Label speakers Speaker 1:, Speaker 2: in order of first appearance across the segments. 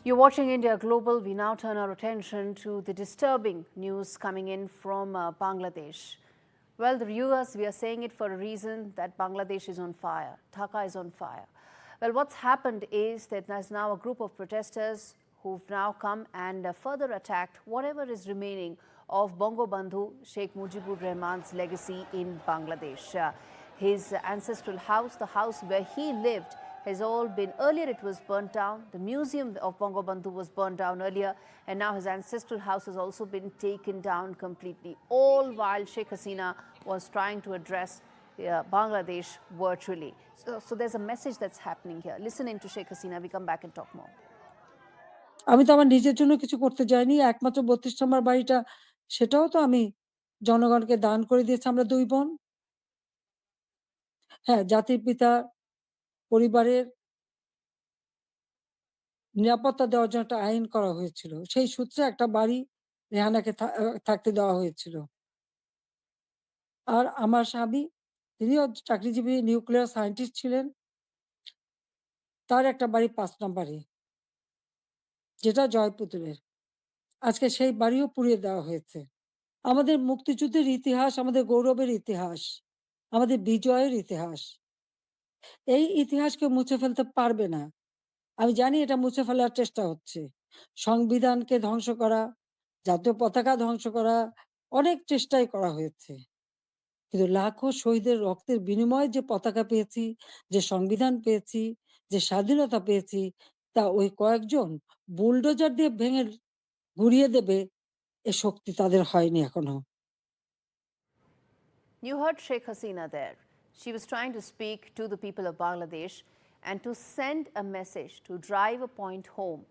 Speaker 1: You're watching India Global. We now turn our attention to the disturbing news coming in from Bangladesh. Well, the viewers, we are saying it for a reason that Bangladesh is on fire. Dhaka is on fire. Well, what's happened is that there's now a group of protesters who've now come and further attacked whatever is remaining of Bangabandhu Sheikh Mujibur Rahman's legacy in Bangladesh. His ancestral house, the house where he lived, has all been, earlier it was burnt down, the museum of Bangabandhu was burnt down earlier, and now his ancestral house has also been taken down completely, all while Sheikh Hasina was trying to address Bangladesh virtually. So there's a message that's happening here. Listen into Sheikh Hasina, we come back and talk more.
Speaker 2: আমি তো আমার নিজের জন্য কিছু করতে যাইনি, একমাত্র ৩২ নম্বর বাড়িটা সেটাও তো আমি জনগণকে দান করে দিয়েছি আমরা ২ বোন। হ্যাঁ, জাতির পিতা পরিবারের নিরাপত্তা দেওয়ার জন্য একটা আইন করা হয়েছিল। সেই সূত্রে একটা বাড়ি রেহানাকে থাকতে দেওয়া হয়েছিল। আর আমার স্বামী, তিনিও চাকরিজীবী নিউক্লিয়ার সায়েন্টিস্ট ছিলেন। তার একটা বাড়ি ৫ নম্বরে, যেটা জয়পুতুলের। আজকে সেই বাড়িও পুড়িয়ে দেওয়া হয়েছে। আমাদের মুক্তিযুদ্ধের ইতিহাস, আমাদের গৌরবের ইতিহাস, আমাদের বিজয়ের ইতিহাস। এই ইতিহাস কেউ মুছে ফেলতে পারবে না। আমি জানি এটা মুছে ফেলার চেষ্টা হচ্ছে। সংবিধানকে ধ্বংস করা, জাতীয় পতাকা ধ্বংস করা, অনেক চেষ্টাই করা হয়েছে। কিন্তু লাখো শহীদের রক্তের বিনিময়ে যে পতাকা পেয়েছি, যে সংবিধান পেয়েছি, যে স্বাধীনতা পেয়েছি, তা ওই কয়েকজন বুলডোজার দিয়ে ভেঙে গুঁড়িয়ে দেবে এ শক্তি তাদের হয়নি এখনো।
Speaker 1: You heard Sheikh Hasina there. She was trying to speak to the people of Bangladesh and to send a message, to drive a point home.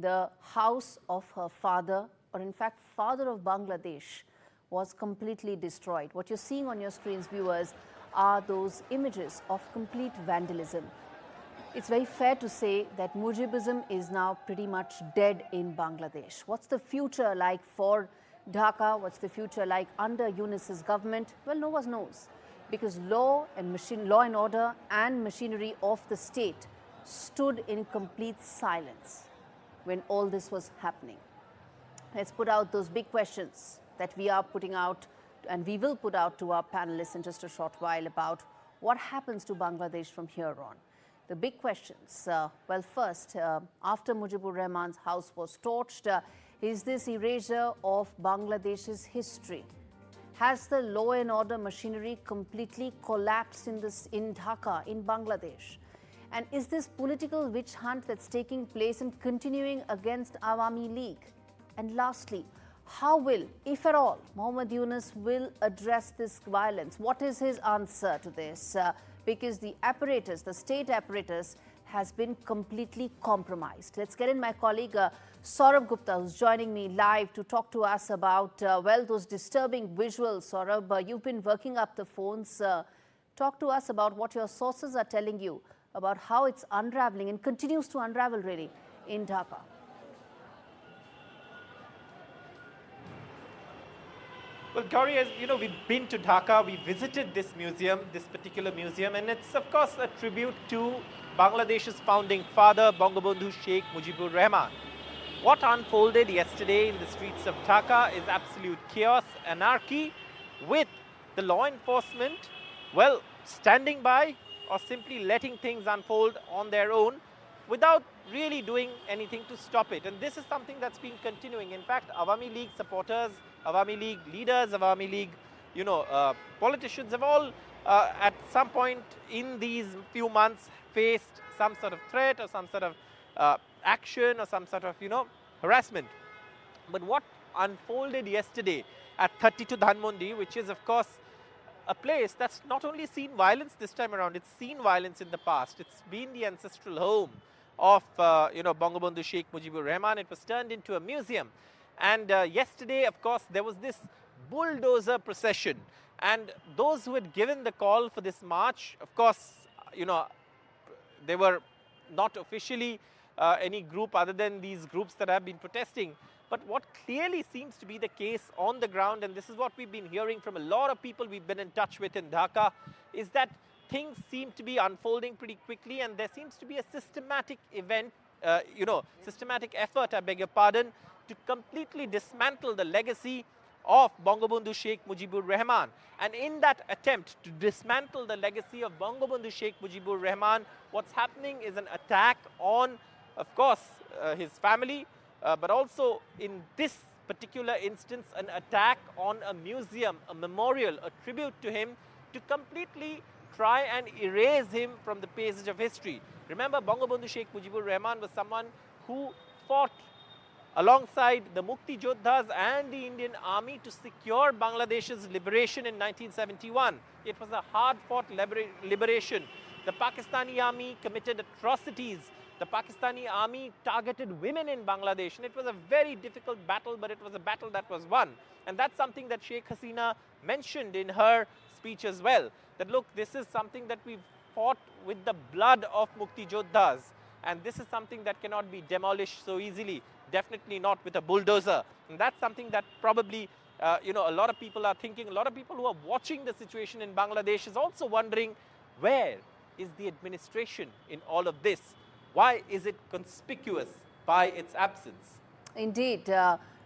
Speaker 1: The house of her father, or in fact father of Bangladesh, was completely destroyed. What you're seeing on your screens, viewers, are those images of complete vandalism. It's very fair to say that Mujibism is now pretty much dead in Bangladesh. What's the future like for Dhaka? What's the future like under Yunus's government? Well, no one knows, because law and order and machinery of the state stood in complete silence when all this was happening. Let's put out those big questions that we are putting out, and we will put out to our panelists in just a short while, about what happens to Bangladesh from here on. The big questions. Well, first, after Mujibur Rahman's house was torched, is this erasure of Bangladesh's history? Has the law and order machinery completely collapsed in Dhaka, in Bangladesh? And is this political witch hunt that's taking place and continuing against Awami League? And lastly, how will, if at all, Mohammed Yunus will address this violence? What is his answer to this? Because the apparatus, the state apparatus, has been completely compromised. Let's get in my colleague Saurabh Gupta, who's joining me live to talk to us about, well, those disturbing visuals. Saurabh, you've been working up the phones. Talk to us about what your sources are telling you about how it's unraveling and continues to unravel, really, in Dhaka.
Speaker 3: Well, Gauri, as you know, we've been to Dhaka, we visited this museum, this particular museum, and it's, of course, a tribute to Bangladesh's founding father, Bangabandhu Sheikh Mujibur Rahman. What unfolded yesterday in the streets of Dhaka is absolute chaos, anarchy, with the law enforcement, well, standing by or simply letting things unfold on their own without really doing anything to stop it. And this is something that's been continuing. In fact, Awami League supporters, Awami League leaders, Awami League, politicians have all at some point in these few months faced some sort of threat or some sort of action or some sort of, harassment. But what unfolded yesterday at 32 Dhanmondi, which is, of course, a place that's not only seen violence this time around, it's seen violence in the past. It's been the ancestral home of, Bangabandhu Sheikh Mujibur Rahman. It was turned into a museum. And yesterday, of course, there was this bulldozer procession. And those who had given the call for this march, of course, they were not officially any group other than these groups that have been protesting. But what clearly seems to be the case on the ground, and this is what we've been hearing from a lot of people we've been in touch with in Dhaka, is that things seem to be unfolding pretty quickly, and there seems to be a systematic event systematic effort, I beg your pardon, to completely dismantle the legacy of Bangabandhu Sheikh Mujibur Rahman. And in that attempt to dismantle the legacy of Bangabandhu Sheikh Mujibur Rahman, what's happening is an attack on, of course, his family, but also in this particular instance, an attack on a museum, a memorial, a tribute to him, to completely try and erase him from the page of history. Remember, Bangabandhu Sheikh Mujibur Rahman was someone who fought alongside the Mukti Jodhas and the Indian Army to secure Bangladesh's liberation in 1971. It was a hard-fought liberation. The Pakistani army committed atrocities. The Pakistani army targeted women in Bangladesh, and it was a very difficult battle, but it was a battle that was won. And that's something that Sheikh Hasina mentioned in her speech as well, that look, this is something that we've fought with the blood of Mukti Jodhas, and this is something that cannot be demolished so easily, definitely not with a bulldozer. And that's something that probably, a lot of people are thinking, a lot of people who are watching the situation in Bangladesh is also wondering, where is the administration in all of this? Why is it conspicuous by its absence?
Speaker 1: Indeed.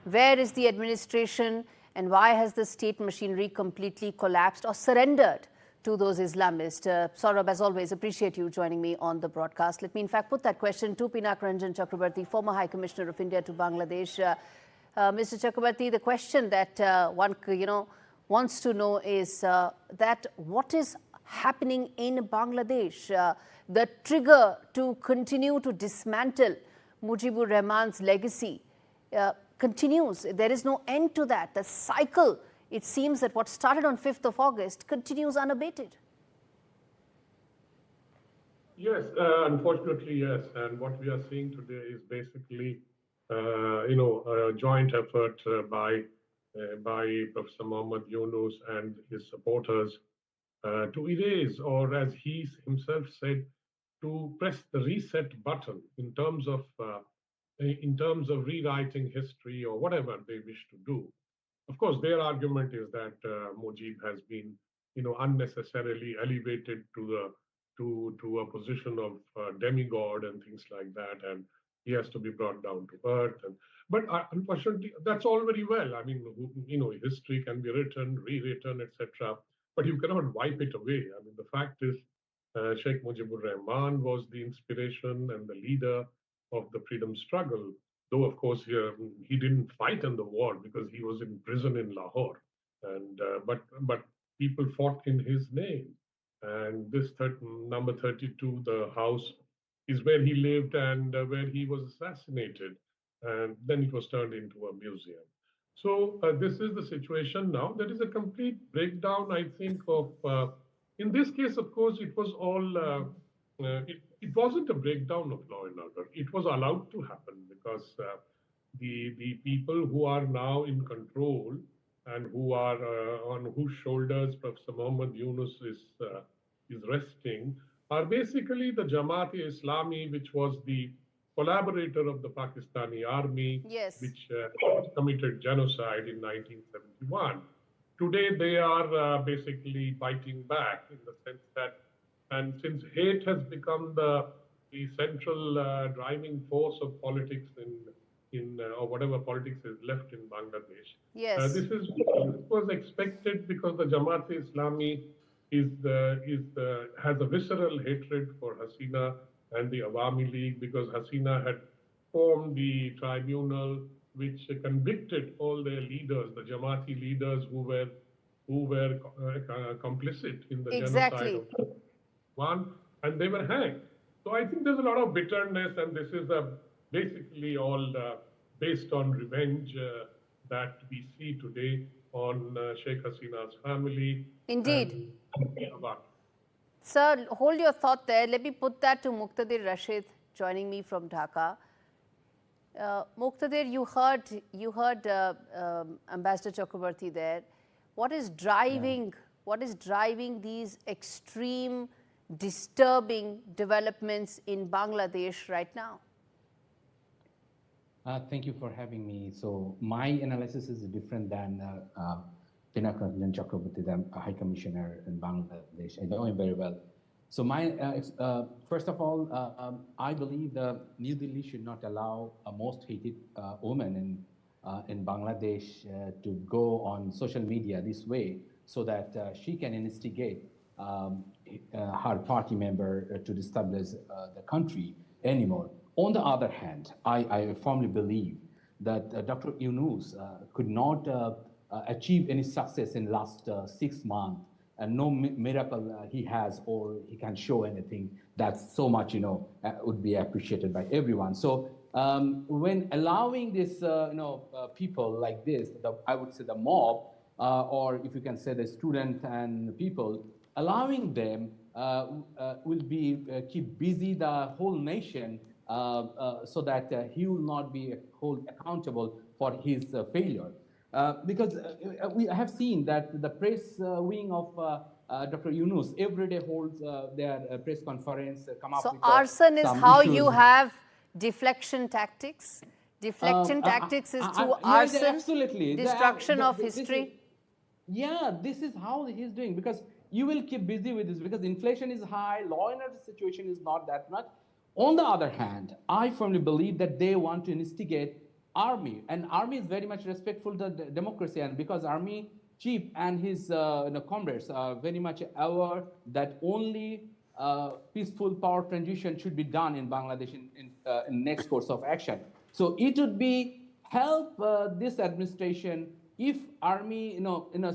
Speaker 1: Where is the administration, and why has the state machinery completely collapsed or surrendered to those Islamists? Saurabh, as always, appreciate you joining me on the broadcast. Let me, in fact, put that question to Pinak Ranjan Chakrabarti, former High Commissioner of India to Bangladesh. Mr. Chakrabarti, the question that one wants to know is that what is happening in Bangladesh? The trigger to continue to dismantle Mujibur Rahman's legacy continues. There is no end to that. The cycle, it seems that what started on 5th of August continues unabated.
Speaker 4: Yes, unfortunately, yes. And what we are seeing today is basically, a joint effort by Professor Muhammad Yunus and his supporters to erase, or as he himself said, to press the reset button in terms of rewriting history or whatever they wish to do. Of course, their argument is that Mujib has been, unnecessarily elevated to a position of demigod and things like that, and he has to be brought down to earth. But unfortunately, that's all very well. I mean, history can be written, rewritten, etc. But you cannot wipe it away. I mean, the fact is, Sheikh Mujibur Rahman was the inspiration and the leader of the freedom struggle. Though, of course, he didn't fight in the war because he was in prison in Lahore. And but people fought in his name. And this number 32, the house, is where he lived and where he was assassinated. And then it was turned into a museum. So this is the situation now. There is a complete breakdown, I think, of in this case, of course, it was all, it wasn't a breakdown of law and order. It was allowed to happen because the people who are now in control and who are on whose shoulders Professor Muhammad Yunus is resting are basically the Jamaat-e-Islami, which was the collaborator of the Pakistani army,
Speaker 1: Yes.
Speaker 4: which committed genocide in 1971. Today, they are basically fighting back in the sense that, and since hate has become the central driving force of politics in or whatever politics is left in Bangladesh.
Speaker 1: Yes.
Speaker 4: This was expected because the Jamaat-e-Islami has a visceral hatred for Hasina and the Awami League, because Hasina had formed the tribunal which convicted all their leaders, the Jamaati leaders who were complicit in the genocide of one, and they were hanged. So I think there's a lot of bitterness, and this is basically all based on revenge that we see today on Sheikh Hasina's family.
Speaker 1: Indeed. Sir, hold your thought there. Let me put that to Muqtadir Rashid, joining me from Dhaka. Muqtadir, you heard Ambassador Chakrabarti there. What is driving these extreme, disturbing developments in Bangladesh right now?
Speaker 5: Thank you for having me. So my analysis is different than Pinak Ranjan Chakrabarti, the High Commissioner in Bangladesh. I know him very well. So first of all, I believe the New Delhi should not allow a most hated woman in Bangladesh to go on social media this way, so that she can instigate her party member to destabilize the country anymore. On the other hand, I firmly believe that Dr. Yunus could not achieve any success in last 6 months, and no miracle he has, or he can show anything that's so much, would be appreciated by everyone. So when allowing this, people like this, I would say the mob, or if you can say the student and people, allowing them will be keep busy the whole nation, so that he will not be held accountable for his failure. Because we have seen that the press wing of Dr. Yunus every day holds their press conference, come up
Speaker 1: So
Speaker 5: with
Speaker 1: arson is
Speaker 5: some
Speaker 1: how
Speaker 5: issues.
Speaker 1: you have deflection tactics? Deflection tactics is through arson,
Speaker 5: absolutely.
Speaker 1: destruction of history?
Speaker 5: This is how he's doing, because you will keep busy with this, because inflation is high, law and order situation is not that much. On the other hand, I firmly believe that they want to instigate army, and army is very much respectful to the democracy, and because army chief and his comrades are very much aware that only peaceful power transition should be done in Bangladesh in next course of action. So it would be help this administration if army, in a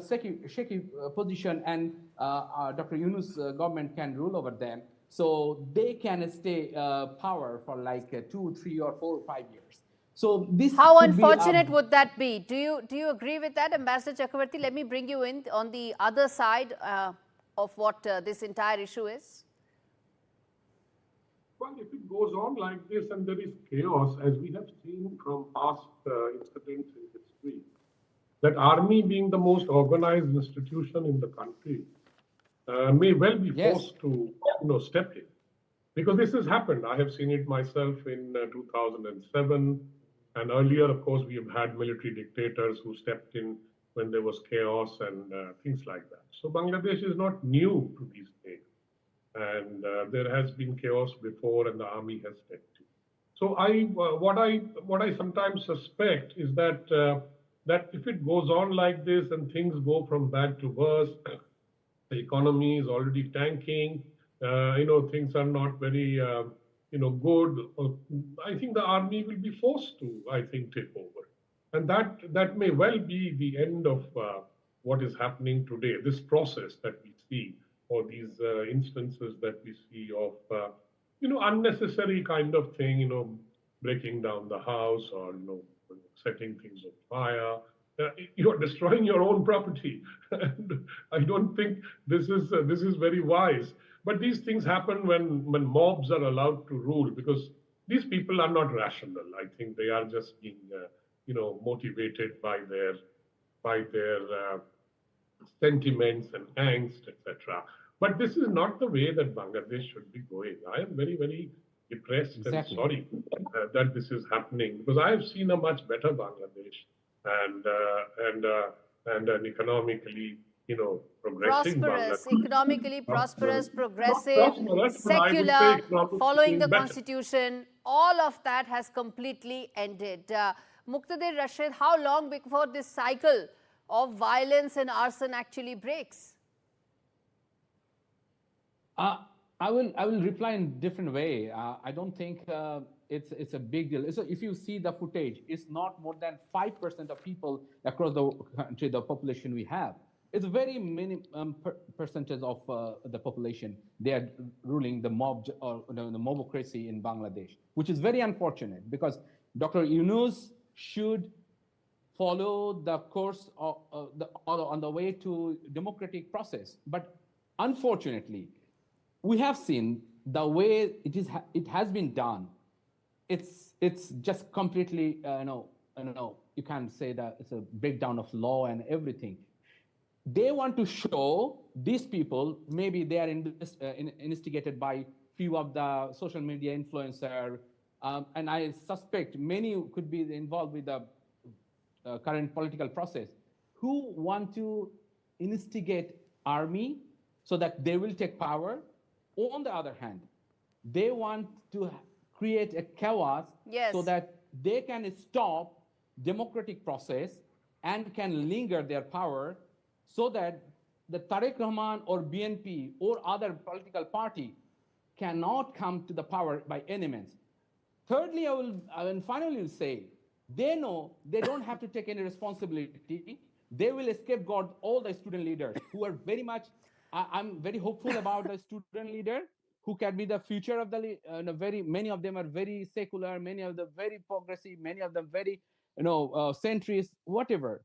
Speaker 5: shaky position, and Dr. Yunus government can rule over them, so they can stay power for like 2, 3, or 4, or 5 years. So this
Speaker 1: How
Speaker 5: could be,
Speaker 1: unfortunate would that be? Do you agree with that, Ambassador Chakravarti? Let me bring you in on the other side of what this entire issue is.
Speaker 4: Well, if it goes on like this and there is chaos, as we have seen from past incidents in history, that army being the most organized institution in the country may well be forced to step in. Because this has happened. I have seen it myself in 2007. And earlier, of course, we have had military dictators who stepped in when there was chaos and things like that. So Bangladesh is not new to these things. And there has been chaos before, and the army has stepped in. So what I sometimes suspect is that that if it goes on like this and things go from bad to worse, the economy is already tanking. Things are not very good. I think the army will be forced to, take over, and that may well be the end of what is happening today. This process that we see, or these instances that we see of unnecessary kind of thing, breaking down the house, or setting things on fire. You're destroying your own property. And I don't think this is very wise. But these things happen when mobs are allowed to rule, because these people are not rational. I think they are just being motivated by their sentiments and angst, etc. But this is not the way that Bangladesh should be going. I am very, very depressed and sorry that this is happening, because I have seen a much better Bangladesh and an economically, progressing
Speaker 1: prosperous,
Speaker 4: Bangladesh.
Speaker 1: Economically prosperous, progressive,
Speaker 4: prosperous,
Speaker 1: secular,
Speaker 4: economically
Speaker 1: following the
Speaker 4: better.
Speaker 1: constitution. All of that has completely ended. Muqtadir Rashid, how long before this cycle of violence and arson actually breaks?
Speaker 5: I will reply in different way. I don't think it's a big deal. So if you see the footage, it's not more than 5% of people across the country, the population we have. It's a very minimum percentage of the population. They are ruling the mob, or the mobocracy in Bangladesh, which is very unfortunate, because Dr. Yunus should follow the course of on the way to democratic process. But unfortunately, we have seen the way it has been done. It's just completely you can say that it's a breakdown of law and everything. They want to show these people, maybe they are instigated by few of the social media influencer, and I suspect many could be involved with the current political process, who want to instigate army so that they will take power, On the other hand, they want to create a chaos
Speaker 1: Yes.
Speaker 5: so that they can stop democratic process and can linger their power so that the Tariq Rahman or BNP or other political party cannot come to the power by any means. Thirdly, I will finally say, they know they don't have to take any responsibility. They will scapegoat all the student leaders who are very much, I'm very hopeful about the student leader who can be the future of the, many of them are very secular, many of them very progressive, many of them very, centrist, whatever.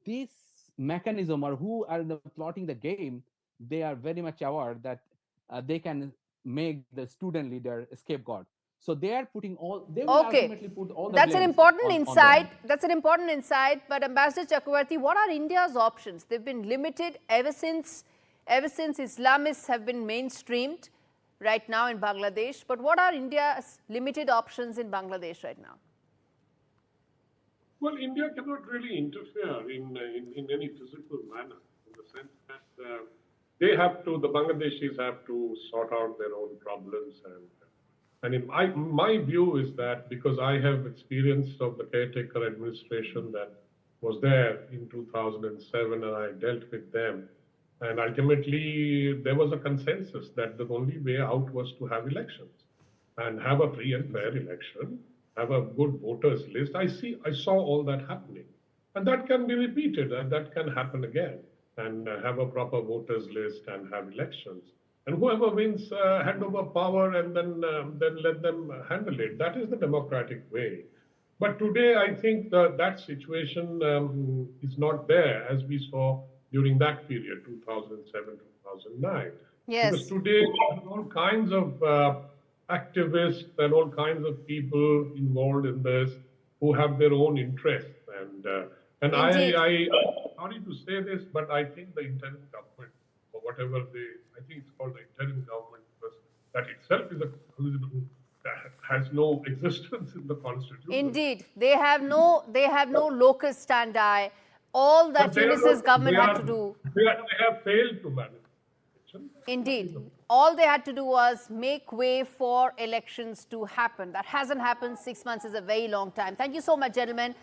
Speaker 5: This mechanism or who are plotting the game, they are very much aware that they can make the student leader a scapegoat. So they are putting all, they will ultimately put all the
Speaker 1: That's an
Speaker 5: blames
Speaker 1: important
Speaker 5: on
Speaker 1: insight.
Speaker 5: them.
Speaker 1: That's an important insight. But Ambassador Chakravarti, what are India's options? They've been limited ever since Islamists have been mainstreamed right now in Bangladesh. But what are India's limited options in Bangladesh right now?
Speaker 4: Well, India cannot really interfere in any physical manner, in the sense that the Bangladeshis have to sort out their own problems. And in my view is that because I have experience of the caretaker administration that was there in 2007 and I dealt with them, and ultimately there was a consensus that the only way out was to have elections and have a free and fair election, have a good voters list. I saw all that happening, and that can be repeated, and that can happen again, and have a proper voters list and have elections. And whoever wins, hand over power and then let them handle it. That is the democratic way. But today, I think that situation is not there, as we saw during that period, 2007, 2009.
Speaker 1: Yes.
Speaker 4: Because today, there are all kinds of activists and all kinds of people involved in this who have their own interests. And
Speaker 1: Indeed.
Speaker 4: I sorry to say this, but I think the interim government, or whatever I think it's called the interim government, because that itself has no existence in the constitution.
Speaker 1: Indeed, they have no locus standi. All that Yunus's government had to do.
Speaker 4: They have failed to manage.
Speaker 1: Indeed. All they had to do was make way for elections to happen. That hasn't happened. 6 months is a very long time. Thank you so much, gentlemen.